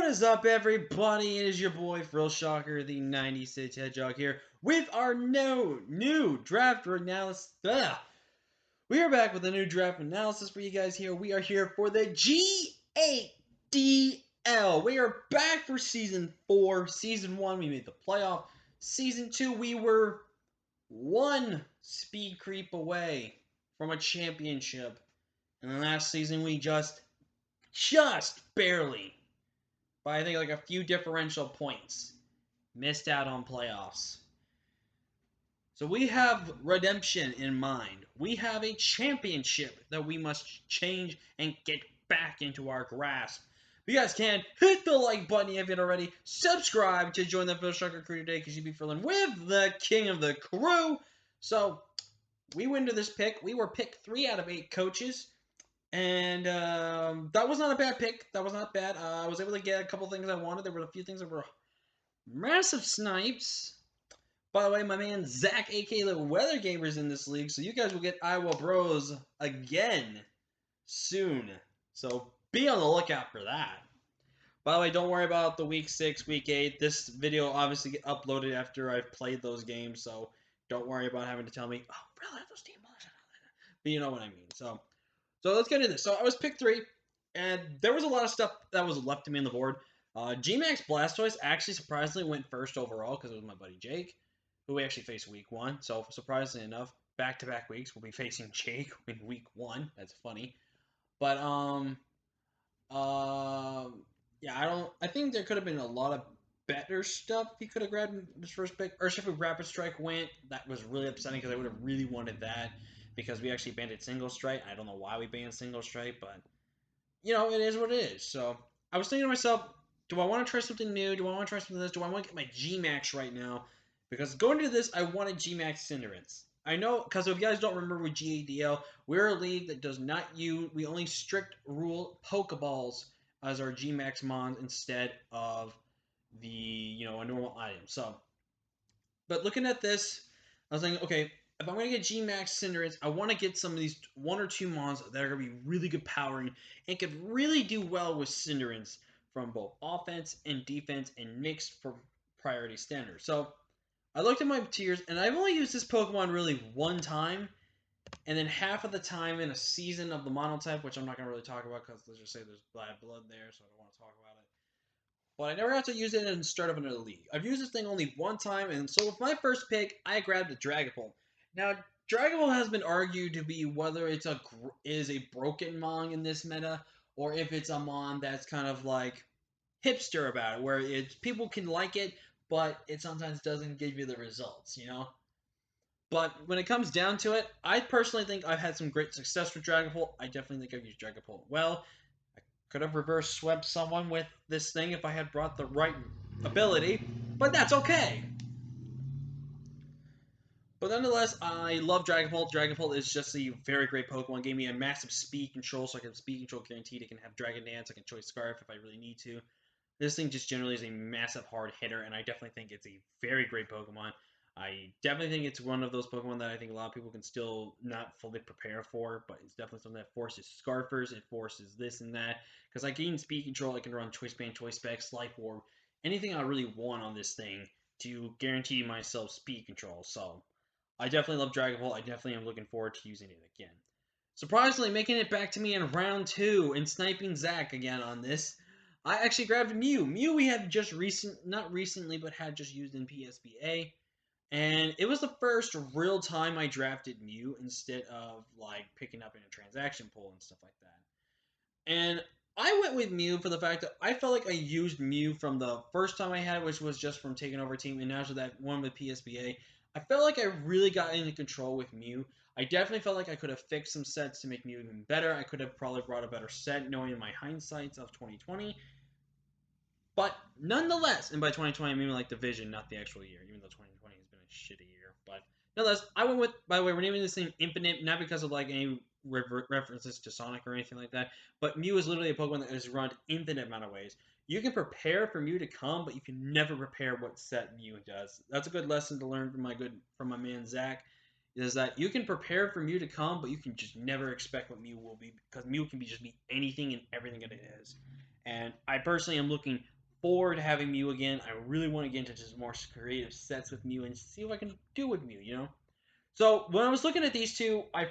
is up, everybody? It is your boy, Frill Shocker, the 96 Hedgehog here, with our new draft analysis. We are back with a new draft analysis for you guys here. We are here for the G8DL. We are back for Season 4. Season 1, we made the playoff. Season 2, we were one speed creep away from a championship. And then last season, we just barely, by I think like a few differential points, missed out on playoffs. So we have redemption in mind. We have a championship that we must change and get back into our grasp. If you guys can, hit the like button if you haven't already. Subscribe to join the Phil Shocker crew today because you'll be filling with the king of the crew. So we went into this pick. We were picked 3 out of 8 coaches. And that was not a bad pick. That was not bad. I was able to get a couple things I wanted. There were a few things that were massive snipes. By the way, my man Zach, aka the Weather Gamer, is in this league, so you guys will get Iowa Bros again soon. So be on the lookout for that. By the way, don't worry about the week 6, week 8. This video will obviously get uploaded after I've played those games, so don't worry about having to tell me, oh, really, those team bullshit. But you know what I mean. So let's get into this. So I was picked 3, and there was a lot of stuff that was left to me on the board. G-Max Blastoise actually surprisingly went first overall because it was my buddy Jake, who we actually faced week 1. So surprisingly enough, back-to-back weeks we'll be facing Jake in week 1. That's funny. But yeah, I think there could have been a lot of better stuff he could have grabbed in his first pick. Urshifu Rapid Strike went. That was really upsetting because I would have really wanted that, because we actually banned it Single Strike. I don't know why we banned Single Strike, but you know, it is what it is. So I was thinking to myself, do I want to try something new? Do I want to try something this? Do I want to get my G-Max right now? Because going into this, I wanted G-Max Cinderace. I know, because if you guys don't remember with G8DL, we're a league that does not use, we only strict rule Pokeballs as our G-Max Mons instead of the, you know, a normal item. So, but looking at this, I was thinking, okay, if I'm going to get G-Max Cinderace, I want to get some of these 1 or 2 mons that are going to be really good powering and could really do well with Cinderace from both offense and defense and mixed for priority standards. So I looked at my tiers, and I've only used this Pokemon really 1 time, and then half of the time in a season of the monotype, which I'm not going to really talk about because let's just say there's bad blood there, so I don't want to talk about it. But I never got to use it in the start of another league. I've used this thing only 1 time, and so with my first pick, I grabbed a Dragapult. Now, Dragapult has been argued to be whether it's a broken Mon in this meta, or if it's a Mon that's kind of like hipster about it, where people can like it, but it sometimes doesn't give you the results, you know? But when it comes down to it, I personally think I've had some great success with Dragapult. I definitely think I've used Dragapult well. I could have reverse swept someone with this thing if I had brought the right ability, but that's okay. But nonetheless, I love Dragapult. Dragapult is just a very great Pokemon. Gave me a massive speed control, so I can speed control guaranteed. I can have Dragon Dance. I can Choice Scarf if I really need to. This thing just generally is a massive hard hitter, and I definitely think it's a very great Pokemon. I definitely think it's one of those Pokemon that I think a lot of people can still not fully prepare for, but it's definitely something that forces Scarfers, it forces this and that. Because I gain speed control, I can run Choice Band, Choice Specs, Life Orb, anything I really want on this thing to guarantee myself speed control. So I definitely love Dragapult. I definitely am looking forward to using it again. Surprisingly, making it back to me in round 2 and sniping Zach again on this, I actually grabbed Mew. Mew we had just not recently, but had just used in PSBA. And it was the first real time I drafted Mew instead of like picking up in a transaction pool and stuff like that. And I went with Mew for the fact that I felt like I used Mew from the first time I had it, which was just from taking over team, and after that one with PSBA. I felt like I really got into control with Mew. I definitely felt like I could have fixed some sets to make Mew even better. I could have probably brought a better set, knowing my hindsights of 2020. But nonetheless, and by 2020 I mean like the vision, not the actual year, even though 2020 has been a shitty year. But nonetheless, I went with, by the way, we're naming this thing Infinite, not because of like any references to Sonic or anything like that, but Mew is literally a Pokemon that is run infinite amount of ways. You can prepare for Mew to come, but you can never prepare what set Mew does. That's a good lesson to learn from my man Zach, is that you can prepare for Mew to come, but you can just never expect what Mew will be, because Mew can just be anything and everything that it is. And I personally am looking forward to having Mew again. I really want to get into just more creative sets with Mew and see what I can do with Mew, you know? So when I was looking at these two, I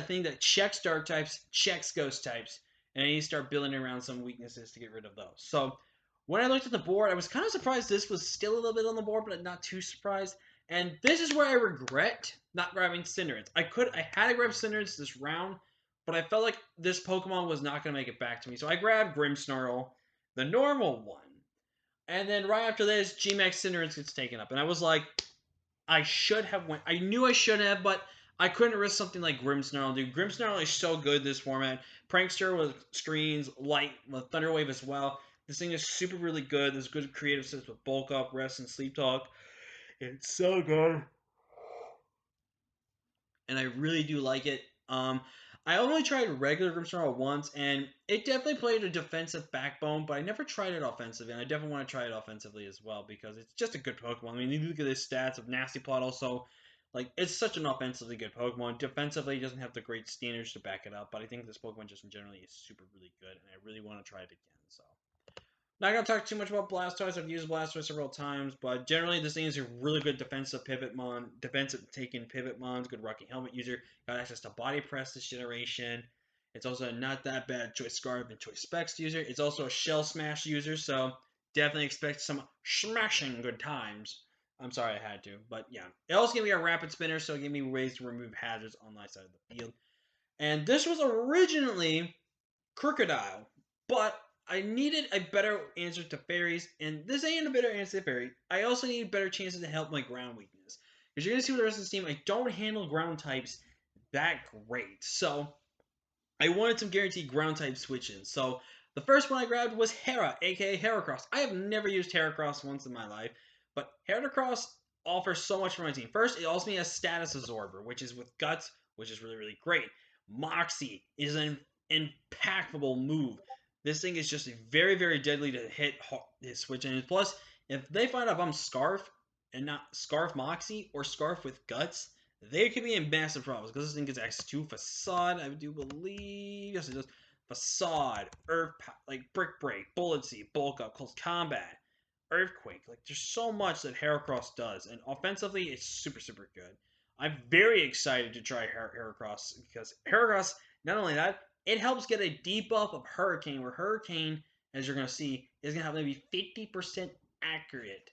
think that checks dark types, checks ghost types, and I need to start building around some weaknesses to get rid of those. So when I looked at the board, I was kind of surprised this was still a little bit on the board, but not too surprised. And this is where I regret not grabbing Cinderace. I had to grab Cinderace this round, but I felt like this Pokemon was not going to make it back to me. So I grabbed Grimmsnarl, the normal one. And then right after this, G-Max Cinderace gets taken up. And I was like, I should have went. I knew I should have, but I couldn't risk something like Grimmsnarl, dude. Grimmsnarl is so good this format. Prankster with screens, light with Thunder Wave as well. This thing is super really good. There's good creative sets with bulk up, rest, and sleep talk. It's so good, and I really do like it. I only tried regular Grimmsnarl once, and it definitely played a defensive backbone, but I never tried it offensively, and I definitely want to try it offensively as well, because it's just a good Pokemon. I mean, you look at his stats of Nasty Plot also, like, it's such an offensively good Pokemon. Defensively, he doesn't have the great standards to back it up, but I think this Pokemon just in generally is super really good, and I really want to try it again, so. Not gonna talk too much about Blastoise. I've used Blastoise several times, but generally this thing is a really good defensive pivot mon, defensive taking pivot mons, good rocking helmet user. Got access to body press this generation. It's also not that bad Choice Scarf and Choice Specs user. It's also a Shell Smash user, so definitely expect some smashing good times. I'm sorry I had to, but yeah. It also gave me a Rapid Spinner, so it gave me ways to remove hazards on my side of the field. And this was originally Crocodile, but I needed a better answer to fairies, and this ain't a better answer to fairy. I also need better chances to help my ground weakness. Because you're going to see with the rest of this team, I don't handle ground types that great. So I wanted some guaranteed ground type switches. So the first one I grabbed was Hera, aka Heracross. I have never used Heracross once in my life, but Heracross offers so much for my team. First, it also has Status Absorber, which is with Guts, which is really, really great. Moxie is an impactful move. This thing is just very, very deadly to hit his switch enemies. Plus, if they find out I'm Scarf and not Scarf Moxie or Scarf with Guts, they could be in massive problems because this thing gets access to Facade, I do believe. Yes, it does. Facade, Earth, like Brick Break, Bullet Seed, Bulk Up, Close Combat, Earthquake. Like, there's so much that Heracross does, and offensively, it's super, super good. I'm very excited to try Heracross because Heracross, not only that, it helps get a debuff of Hurricane, where Hurricane, as you're going to see, is going to have maybe 50% accurate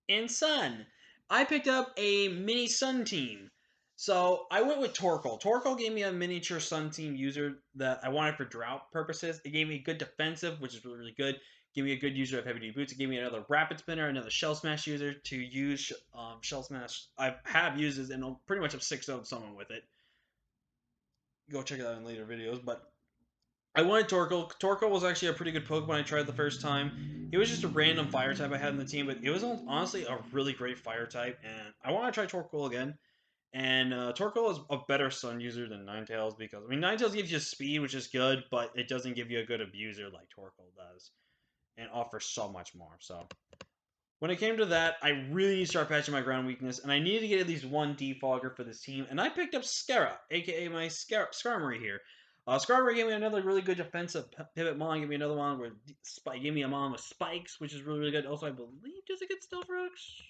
in Sun. I picked up a mini Sun team. So I went with Torkoal. Torkoal gave me a miniature Sun team user that I wanted for drought purposes. It gave me good defensive, which is really, really good. Gave me a good user of heavy duty boots. It gave me another rapid spinner, another shell smash user to use shell smash. I have uses and I'll pretty much have 6-0'd someone with it. Go check it out in later videos, but I wanted Torkoal. Torkoal was actually a pretty good Pokemon I tried the first time. It was just a random fire type I had in the team, but it was honestly a really great fire type, and I want to try Torkoal again. And Torkoal is a better Sun user than Ninetales because, I mean, Ninetales gives you speed, which is good, but it doesn't give you a good abuser like Torkoal does, and offers so much more. So when it came to that, I really need to start patching my ground weakness, and I need to get at least one defogger for this team. And I picked up Skara, aka my Skarmory here. Skarmory gave me another really good defensive pivot mon. Gave me another one where gave me a mon with spikes, which is really, really good. Also, I believe does it get Stealth Rocks?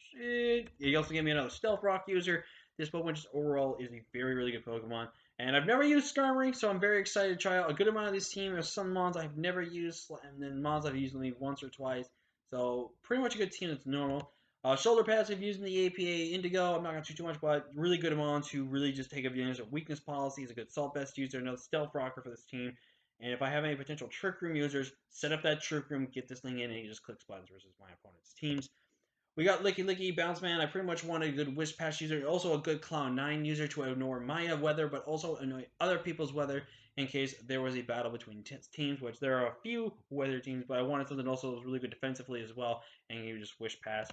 He also gave me another Stealth Rock user. This Pokemon just overall is a very, really good Pokemon. And I've never used Skarmory, so I'm very excited to try out a good amount of this team. There's some mons I've never used, and then mons I've used only once or twice. So pretty much a good team that's normal. Shoulder pads I've used in the APA Indigo. I'm not going to do too much, but really good amounts who really just take advantage of weakness policies. A good Salt Vest user, another Stealth Rocker for this team. And if I have any potential Trick Room users, set up that Trick Room, get this thing in, and you just click buttons versus my opponent's teams. We got Licky Licky, Bounce Man. I pretty much wanted a good Wish Pass user, also a good Cloud9 user to ignore my weather, but also annoy other people's weather in case there was a battle between teams, which there are a few weather teams, but I wanted something also that was really good defensively as well, and you just Wish Pass.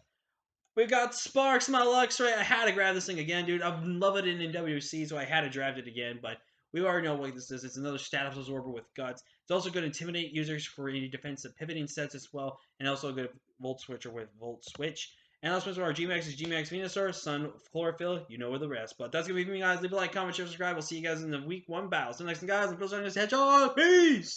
We got Sparks, my Luxray. I had to grab this thing again, dude. I love it in WC, so I had to draft it again, but we already know what this is. It's another status absorber with Guts. It's also good Intimidate users for any defensive pivoting sets as well, and also a good Volt Switcher with Volt Switch. And also, our G-Max is G-Max Venusaur, Sun, Chlorophyll. You know where the rest. But that's going to be for me, guys. Leave a like, comment, share, subscribe. We'll see you guys in the week 1 battle. So next time, guys, I'm Phil Hedgehog. Peace!